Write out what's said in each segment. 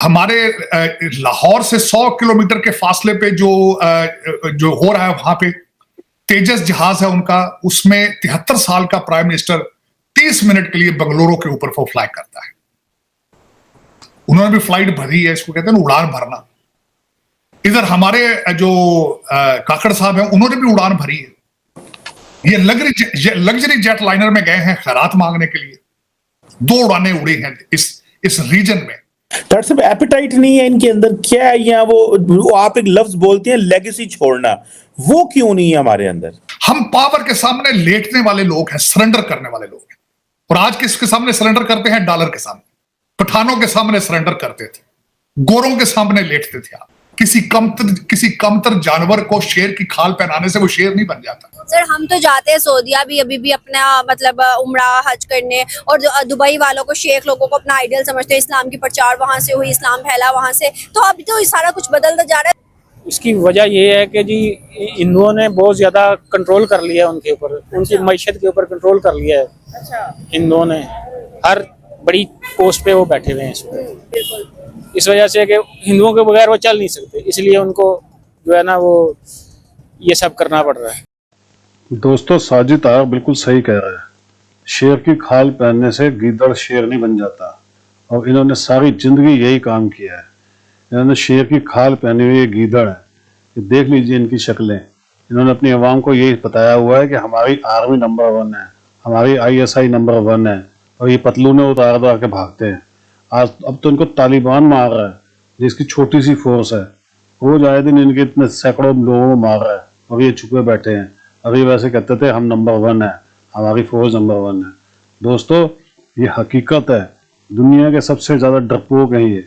हमारे लाहौर से 100 किलोमीटर के फासले पे जो हो रहा है वहां पे तेजस जहाज है उनका, उसमें 73 साल का प्राइम मिनिस्टर 30 मिनट के लिए बंगलुरु के ऊपर वो फ्लाई करता है। उन्होंने भी फ्लाइट भरी है, इसको कहते हैं उड़ान भरना। इधर हमारे जो काकड़ साहब हैं उन्होंने भी उड़ान भरी है। ये लग्जरी जेट लाइनर में गए हैं खैरात मांगने के लिए। 2 उड़ानें उड़ी हैं इस रीजन में। डॉक्टर साहब एपेटाइट नहीं है इनके अंदर, क्या है? या वो आप एक लफ्ज बोलते हैं लेगेसी छोड़ना, वो क्यों नहीं है हमारे अंदर? हम पावर के सामने लेटने वाले लोग हैं, सरेंडर करने वाले लोग हैं। और आज किसके सामने सरेंडर करते हैं? डॉलर के सामने। पठानों के सामने सरेंडर करते थे, गोरों के सामने लेटते थे। आप किसी कमतर जानवर को शेर की खाल पहनाने से वो शेर नहीं बन जाता। सर हम तो जाते हैं सऊदीया भी अभी भी अपना मतलब उम्रा हज करने, और दुबई वालों को, शेख लोगों को अपना आइडियल समझते हैं। इस्लाम की प्रचार वहां से हुई, इस्लाम फैला वहां से, तो अभी तो सारा कुछ बदलता जा रहा है। इसकी वजह ये है कि जी हिंदुओं ने बहुत ज्यादा कंट्रोल कर लिया है उनके ऊपर, उनकी मईशत के ऊपर कंट्रोल कर लिया है। अच्छा। हिंदुओं ने हर बड़ी पोस्ट पे वो बैठे हुए हैं इस वक्त। इस वजह से कि हिंदुओं के बगैर वो चल नहीं सकते, इसलिए उनको जो है ना वो ये सब करना पड़ रहा है। दोस्तों, साजिद आर बिल्कुल सही कह रहा है। शेर की खाल पहनने से गीदड़ शेर नहीं बन जाता, और इन्होंने सारी जिंदगी यही काम किया है। इन्होंने शेर की खाल पहनी हुई गीदड़ है। देख लीजिए इनकी शक्लें। इन्होंने अपनी आवाम को यही बताया हुआ है कि हमारी आर्मी नंबर 1 है, हमारी ISI नंबर 1 है, और ये पतलूने उतार के भागते हैं। आज अब तो इनको तालिबान मार रहा है, जिसकी छोटी सी फोर्स है। रोज आए दिन इनके इतने सैकड़ों लोगों को मार रहा है, और ये छुपे बैठे हैं। अभी वैसे कहते थे हम नंबर 1 है, हमारी फौज नंबर 1 है। दोस्तों, ये हकीकत है। दुनिया के सबसे ज़्यादा डरपोक हैं ये,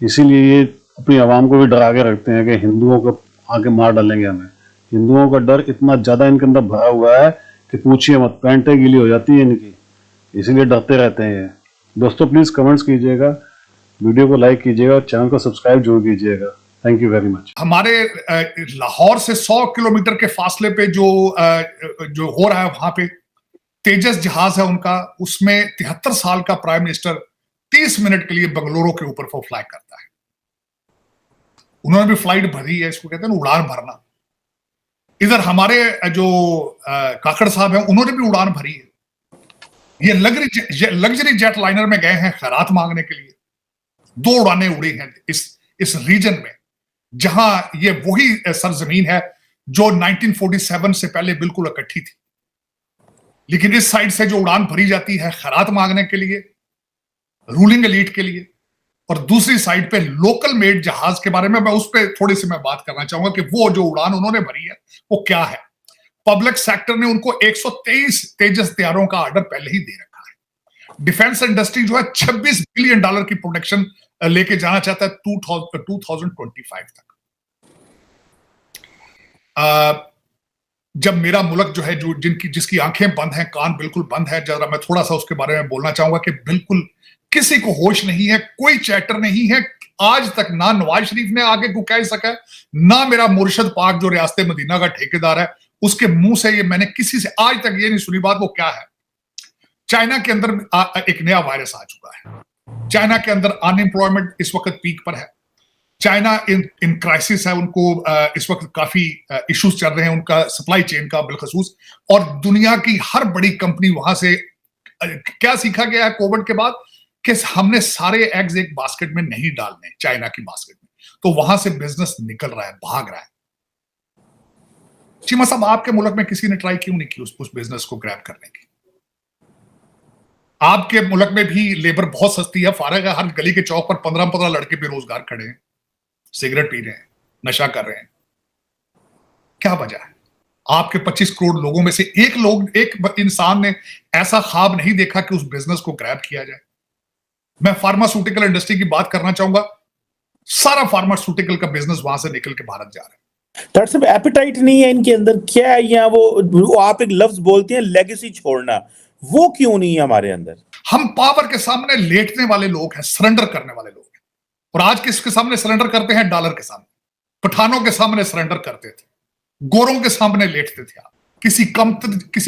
इसीलिए ये अपनी आवाम को भी डरा के रखते हैं कि हिंदुओं को आगे मार डालेंगे हमें। हिंदुओं का डर इतना ज़्यादा इनके अंदर भरा हुआ है कि पूछिए मत, पैंटें गीली हो जाती है इनकी, इसीलिए डरते रहते हैं ये। दोस्तों, प्लीज़ कमेंट्स कीजिएगा, वीडियो को लाइक कीजिएगा और चैनल को सब्सक्राइब जरूर कीजिएगा। Thank you very much. हमारे लाहौर से 100 किलोमीटर के फासले पे जो हो रहा है वहां पे तेजस जहाज है उनका, उसमें 73 साल का प्राइम मिनिस्टर 30 मिनट के लिए बंगलुरु के ऊपर वो फ्लाई करता है। उन्होंने भी फ्लाइट भरी है, इसको कहते हैं उड़ान भरना। इधर हमारे जो काकड़ साहब हैं उन्होंने भी उड़ान भरी है। ये लग्जरी जेट लाइनर में गए हैं खैरात मांगने के लिए। 2 उड़ानें उड़ी हैं इस रीजन में, जहां ये वही सरजमीन है जो 1947 से पहले बिल्कुल इकट्ठी थी। लेकिन इस साइड से जो उड़ान भरी जाती है खैरात मांगने के लिए, रूलिंग एलीट के लिए, और दूसरी साइड पे लोकल मेड जहाज के बारे में मैं उस पर थोड़ी सी मैं बात करना चाहूंगा कि वो जो उड़ान उन्होंने भरी है वो क्या है। पब्लिक सेक्टर ने उनको 123 तेजस तैयारों का ऑर्डर पहले ही दे रखा है। डिफेंस इंडस्ट्री जो है $26 बिलियन की प्रोडक्शन लेके जाना चाहता है 2025 तक। जब मेरा मुल्क जो है, जो जिसकी आंखें बंद हैं, कान बिल्कुल बंद है, जरा मैं थोड़ा सा उसके बारे में बोलना चाहूंगा कि बिल्कुल किसी को होश नहीं है, कोई चैटर नहीं है। आज तक ना नवाज शरीफ ने आगे को कह सका, ना मेरा मुर्शद पाक जो रियासत मदीना का ठेकेदार है उसके मुंह से ये मैंने किसी से आज तक ये नहीं सुनी बात। वो क्या है? चाइना के अंदर एक नया वायरस आ चुका है। चाइना के अंदर अनएम्प्लॉयमेंट इस वक्त पीक पर है। चाइना इन क्राइसिस है, उनको इस वक्त काफी इश्यूज चल रहे हैं उनका सप्लाई चेन का बिलखसूस। और दुनिया की हर बड़ी कंपनी वहां से क्या सीखा गया है कोविड के बाद कि हमने सारे एग्स एक बास्केट में नहीं डालने, चाइना की बास्केट में। तो वहां से बिजनेस निकल रहा है, भाग रहा है। चीमा साहब, आपके मुल्क में किसी ने ट्राई क्यों नहीं की उस बिजनेस को ग्रैब करने की? आपके मुल्क में भी लेबर बहुत सस्ती है, फारग है। हर गली के चौक पर 15-15 लड़के बेरोजगार खड़े हैं, सिगरेट पी रहे हैं, नशा कर रहे हैं। क्या वजह है? आपके 25 करोड़ लोगों में से एक इंसान ने ऐसा ख्वाब नहीं देखा कि उस बिजनेस को ग्रैब किया जाए। मैं फार्मास्यूटिकल इंडस्ट्री की बात करना चाहूंगा। सारा फार्मास्यूटिकल का बिजनेस वहां से निकल के भारत जा रहा है। डॉक्टर साहब एपेटाइट नहीं है इनके अंदर, क्या है? या वो आप एक लफ्ज बोलते हैं लेगेसी छोड़ना, वो क्यों नहीं है हमारे अंदर? हम पावर के सामने लेटने वाले लोग हैं, सरेंडर करने वाले लोग हैं। और आज किसके सामने सरेंडर करते हैं? डॉलर के सामने। पठानों के सामने सरेंडर करते थे, गोरों के सामने लेटते थे आप। किसी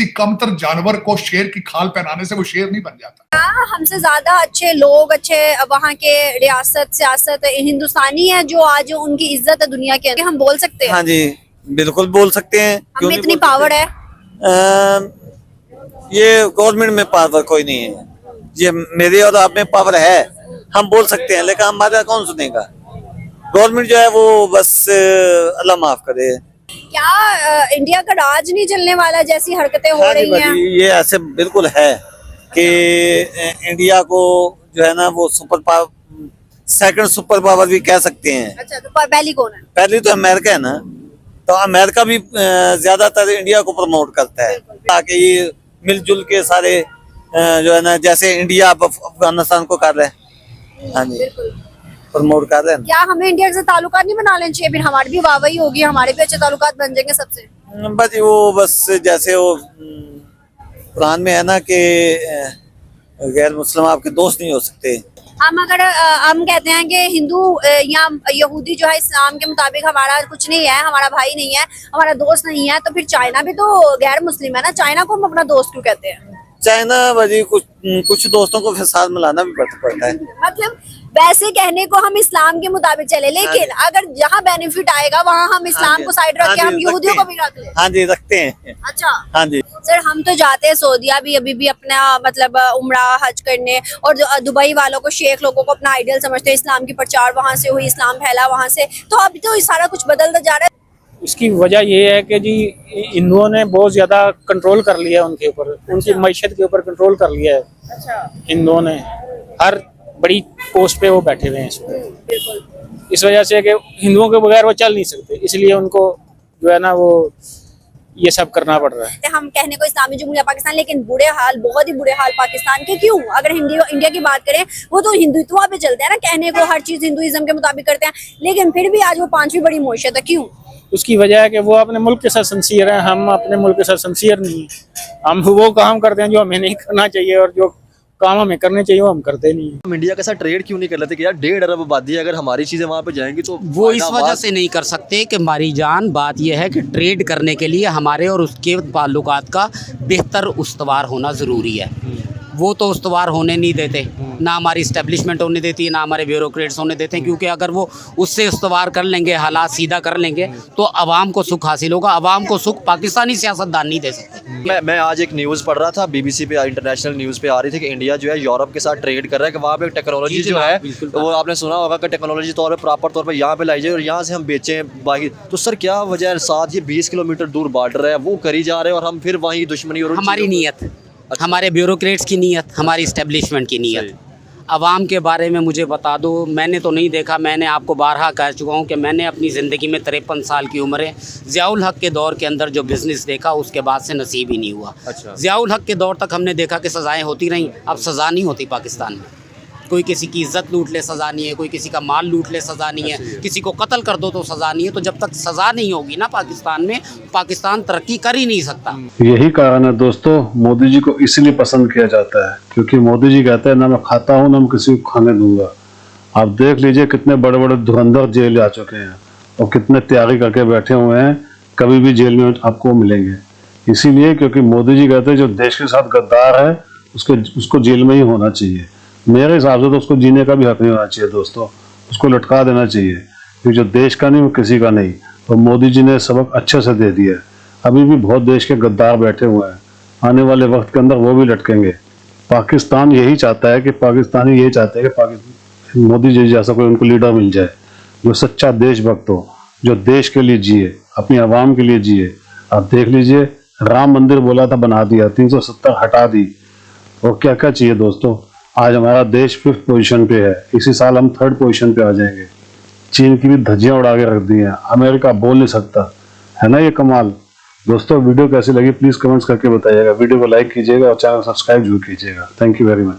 कमतर जानवर को शेर की खाल पहनाने से वो शेर नहीं बन जाता। हमसे ज्यादा अच्छे लोग, अच्छे वहाँ के रियासत सियासत हिंदुस्तानी है जो आज उनकी इज्जत है दुनिया के अंदर, हम बोल सकते हैं। हाँ जी, बिल्कुल बोल सकते हैं। हम में इतनी पावर है। ये गवर्नमेंट में पावर कोई नहीं है, ये मेरे और आप में पावर है, हम बोल सकते हैं, लेकिन हमारा कौन सुनेगा। गवर्नमेंट जो है वो बस अल्लाह माफ करे। क्या इंडिया का राज नहीं चलने वाला जैसी हरकतें हो रही हैं? ये ऐसे बिल्कुल है कि इंडिया को जो है ना वो super power, second super power भी कह सकते हैं। अच्छा, तो पहली कौन है? पहली तो अमेरिका है ना, तो अमेरिका भी ज्यादातर इंडिया को प्रमोट करता है ताकि ये मिलजुल के सारे जो है ना, जैसे इंडिया अफगानिस्तान को कर रहे हैं। हाँ जी, प्रमोट कर रहे हैं। क्या हमें इंडिया से ताल्लुकात नहीं बना लेने चाहिए? फिर हमारी भी वाहवाही होगी, हमारे भी अच्छे ताल्लुकात बन जाएंगे सबसे। बस जैसे वो कुरान में है ना कि गैर मुस्लिम आपके दोस्त नहीं हो सकते। हम कहते हैं कि हिंदू या यहूदी जो है इस्लाम के मुताबिक हमारा कुछ नहीं है, हमारा भाई नहीं है, हमारा दोस्त नहीं है, तो फिर चाइना भी तो गैर मुस्लिम है ना, चाइना को हम अपना दोस्त क्यों कहते हैं? चाइना भाजी कुछ दोस्तों को फिर साथ मिलाना भी पड़ता है। मतलब वैसे कहने को हम इस्लाम के मुताबिक चले, लेकिन अगर जहाँ बेनिफिट आएगा वहाँ हम इस्लाम को साइड रख के हम यहूदियों को भी रख ले। हाँ जी, रखते हैं। अच्छा, हाँ जी सर, हम तो जाते हैं सऊदीया भी अभी भी अपना मतलब उम्रा हज करने, और दुबई वालों को, शेख लोगों को अपना आइडियल समझते हैं, इस्लाम की प्रचार वहाँ से हुई, इस्लाम फैला वहाँ से, तो अभी तो सारा कुछ बदलता जा रहा है। इसकी वजह ये है कि जी हिंदुओं ने बहुत ज्यादा कंट्रोल कर लिया है उनके ऊपर, उनकी मईशत के ऊपर कंट्रोल कर लिया है। अच्छा, हिंदुओं ने हर बड़ी पोस्ट पे वो बैठे हुए हैं इसमें। इस वजह से कि हिंदुओं के बगैर वो चल नहीं सकते, इसलिए उनको जो है ना वो ये सब करना पड़ रहा है। हम कहने को इस्लामी जमहूरिया पाकिस्तान, लेकिन बुरे हाल, बहुत ही बुरे हाल पाकिस्तान के। क्यों? अगर इंडिया की बात करें, वो तो हिंदुत्व पे चलते हैं ना, कहने को हर चीज हिंदुइज्म के मुताबिक करते हैं, लेकिन फिर भी आज वो पांचवी बड़ी मईशत है। क्यों? उसकी वजह है कि वो अपने मुल्क के साथ सिंसियर हैं, हम अपने मुल्क के साथ सिंसियर नहीं है। हम वो काम करते हैं जो हमें नहीं करना चाहिए, और जो काम हमें करने चाहिए वो हम करते नहीं हैं। हम इंडिया के साथ ट्रेड क्यों नहीं कर लेते कि यार 1.5 अरब आबादी है, अगर हमारी चीजें वहाँ पे जाएंगी तो वो इस वजह से नहीं कर सकते कि हमारी जान, बात यह है कि ट्रेड करने के लिए हमारे और उसके ताल्लुकात का बेहतर उस्तवार होना ज़रूरी है। वो तो उस्तवार होने नहीं देते, ना हमारी इस्टेब्लिशमेंट होने देती है, ना हमारे ब्यूरोक्रेट्स होने देते हैं, क्योंकि अगर वो उससे उस्तवार कर लेंगे, हालात सीधा कर लेंगे, तो आवाम को सुख हासिल होगा। आवाम को सुख पाकिस्तानी सियासतदान नहीं दे सकते। मैं आज एक न्यूज़ पढ़ रहा था, BBC पे, इंटरनेशनल न्यूज़ पे आ रही थी कि इंडिया जो है यूरोप के साथ ट्रेड कर रहा है, कि वहाँ पे टेक्नोलॉजी जो है वो आपने सुना होगा कि टेक्नोलॉजी तौर पर प्रॉपर तौर पर यहाँ पे लाई जाए और यहाँ से हम बेचें बाकी। तो सर क्या वजह है, साथ ये 20 किलोमीटर दूर बॉर्डर है, वो करी जा रहे हैं और हम फिर वहीं दुश्मनी और हमारी नीयत, हमारे ब्यूरोक्रेट्स की नीयत, हमारी इस्टेब्लिशमेंट की नीयत। आवाम के बारे में मुझे बता दो, मैंने तो नहीं देखा, मैंने आपको बारहा कह चुका हूँ कि मैंने अपनी ज़िंदगी में 53 साल की उम्र है, ज़ियाउल हक के दौर के अंदर जो बिज़नेस देखा उसके बाद से नसीब ही नहीं हुआ। अच्छा। ज़ियाउल हक के दौर तक हमने देखा कि सज़ाएँ होती रहीं, अब सज़ा नहीं होती पाकिस्तान में। कोई किसी की इज्जत लूट ले सज़ा नहीं है, कोई किसी का माल लूट ले सज़ा नहीं है, किसी को कत्ल कर दो तो सज़ा नहीं है। तो जब तक सज़ा नहीं होगी ना पाकिस्तान में, पाकिस्तान तरक्की कर ही नहीं सकता। यही कारण है दोस्तों, मोदी जी को इसलिए पसंद किया जाता है क्योंकि मोदी जी कहते हैं ना मैं खाता हूँ ना मैं किसी को खाने दूंगा। आप देख लीजिए कितने बड़े बड़े धुरंधर जेल जा चुके हैं और कितने त्यागी करके बैठे हुए हैं, कभी भी जेल में आपको मिलेंगे। इसीलिए क्योंकि मोदी जी कहते हैं जो देश के साथ गद्दार है उसको जेल में ही होना चाहिए। मेरे हिसाब से तो उसको जीने का भी हक नहीं होना चाहिए दोस्तों, उसको लटका देना चाहिए, क्योंकि जो देश का नहीं वो किसी का नहीं। तो मोदी जी ने सबक अच्छे से दे दिया है। अभी भी बहुत देश के गद्दार बैठे हुए हैं, आने वाले वक्त के अंदर वो भी लटकेंगे। पाकिस्तान यही चाहता है कि पाकिस्तानी यही चाहते हैं कि मोदी जी जैसा कोई उनको लीडर मिल जाए जो सच्चा देशभक्त हो, जो देश के लिए जिए, अपनी आवाम के लिए जिए। आप देख लीजिए, राम मंदिर बोला था बना दिया, 370 हटा दी, और क्या क्या चाहिए दोस्तों। आज हमारा देश 5th पोजीशन पे है, इसी साल हम 3rd पोजीशन पे आ जाएंगे। चीन की भी धज्जियां उड़ा के रख दी हैं, अमेरिका बोल नहीं सकता, है ना ये कमाल। दोस्तों वीडियो कैसी लगी प्लीज कमेंट्स करके बताइएगा, वीडियो को लाइक कीजिएगा और चैनल सब्सक्राइब जरूर कीजिएगा। Thank you very much.